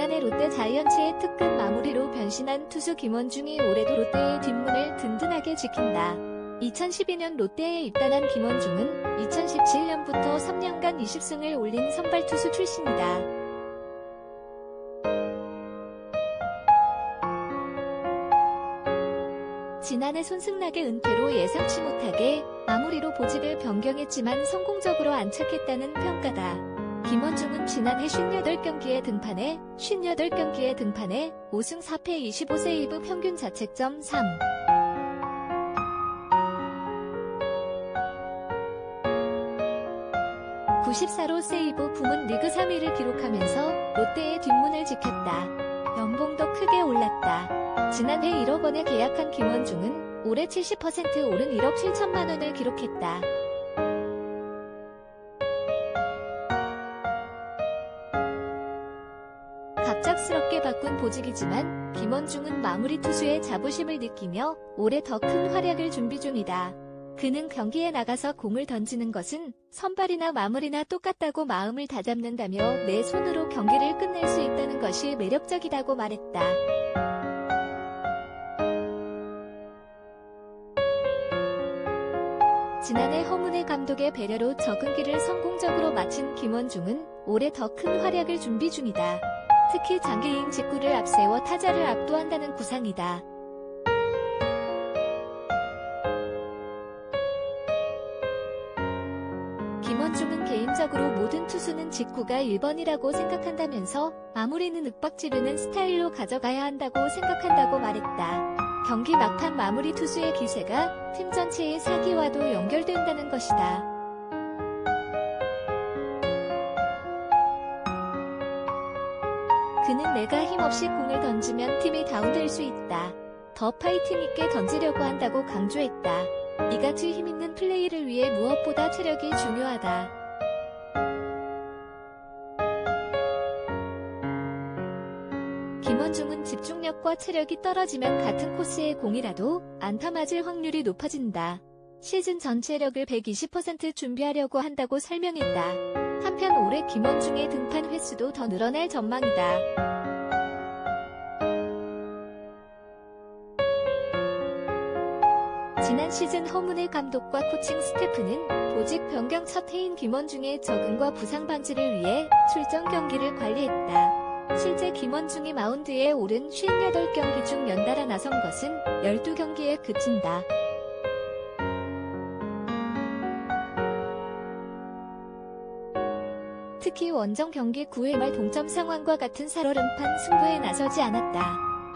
지난해 롯데 자이언츠의 특급 마무리로 변신한 투수 김원중이 올해도 롯데의 뒷문을 든든하게 지킨다. 2012년 롯데에 입단한 김원중은 2017년부터 3년간 20승을 올린 선발 투수 출신이다. 지난해 손승락의 은퇴로 예상치 못하게 마무리로 보직을 변경했지만 성공적으로 안착했다는 평가다. 김원중은 지난해 58경기에 등판해 5승 4패 25세이브 평균 자책점 3. 94로 세이브 부문 리그 3위를 기록하면서 롯데의 뒷문을 지켰다. 연봉도 크게 올랐다. 지난해 1억 원에 계약한 김원중은 올해 70% 오른 1억 7천만 원을 기록했다. 갑작스럽게 바꾼 보직이지만 김원중은 마무리 투수의 자부심을 느끼며 올해 더 큰 활약을 준비 중이다. 그는 경기에 나가서 공을 던지는 것은 선발이나 마무리나 똑같다고 마음을 다잡는다며 내 손으로 경기를 끝낼 수 있다는 것이 매력적이다고 말했다. 지난해 허문회 감독의 배려로 적응기를 성공적으로 마친 김원중은 올해 더 큰 활약을 준비 중이다. 특히 장기인 직구를 앞세워 타자를 압도한다는 구상이다. 김원중은 개인적으로 모든 투수는 직구가 1번이라고 생각한다면서 마무리는 윽박지르는 스타일로 가져가야 한다고 생각한다고 말했다. 경기 막판 마무리 투수의 기세가 팀 전체의 사기와도 연결된다는 것이다. 그는 내가 힘없이 공을 던지면 팀이 다운될 수 있다. 더 파이팅 있게 던지려고 한다고 강조했다. 이같이 힘있는 플레이를 위해 무엇보다 체력이 중요하다. 김원중은 집중력과 체력이 떨어지면 같은 코스의 공이라도 안타 맞을 확률이 높아진다. 시즌 전체력을 120% 준비하려고 한다고 설명했다. 한편 올해 김원중의 등판 횟수도 더 늘어날 전망이다. 지난 시즌 허문회 감독과 코칭 스태프는 보직 변경 첫 해인 김원중의 적응과 부상 방지를 위해 출전 경기를 관리했다. 실제 김원중이 마운드에 오른 58경기 중 연달아 나선 것은 12경기에 그친다. 특히 원정 경기 9회 말 동점 상황과 같은 살얼음판 승부에 나서지 않았다.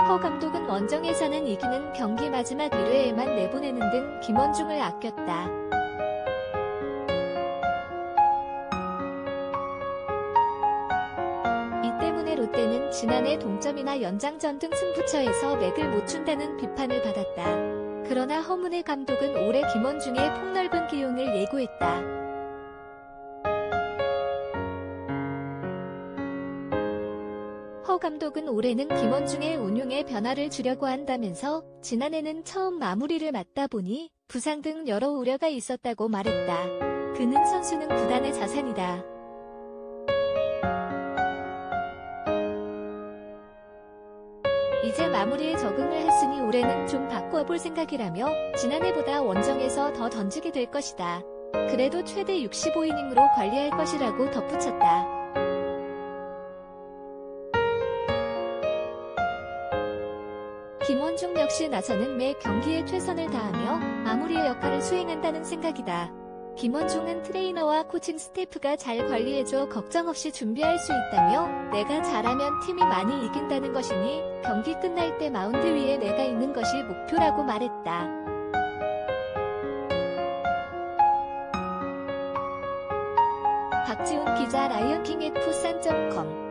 허 감독은 원정에서는 이기는 경기 마지막 1회에만 내보내는 등 김원중을 아꼈다. 이 때문에 롯데는 지난해 동점이나 연장전 등 승부처에서 맥을 못 춘다는 비판을 받았다. 그러나 허문회 감독은 올해 김원중의 폭넓은 기용을 예고했다. 허 감독은 올해는 김원중의 운용에 변화를 주려고 한다면서 지난해는 처음 마무리를 맡다 보니 부상 등 여러 우려가 있었다고 말했다. 그는 선수는 구단의 자산이다. 이제 마무리에 적응을 했으니 올해는 좀 바꿔볼 생각이라며 지난해보다 원정에서 더 던지게 될 것이다. 그래도 최대 65이닝으로 관리할 것이라고 덧붙였다. 김원중 역시 나서는 매 경기에 최선을 다하며 마무리의 역할을 수행한다는 생각이다. 김원중은 트레이너와 코칭 스태프가 잘 관리해줘 걱정 없이 준비할 수 있다며 내가 잘하면 팀이 많이 이긴다는 것이니 경기 끝날 때 마운드 위에 내가 있는 것이 목표라고 말했다. 박지훈 기자 라이언킹@fusan.com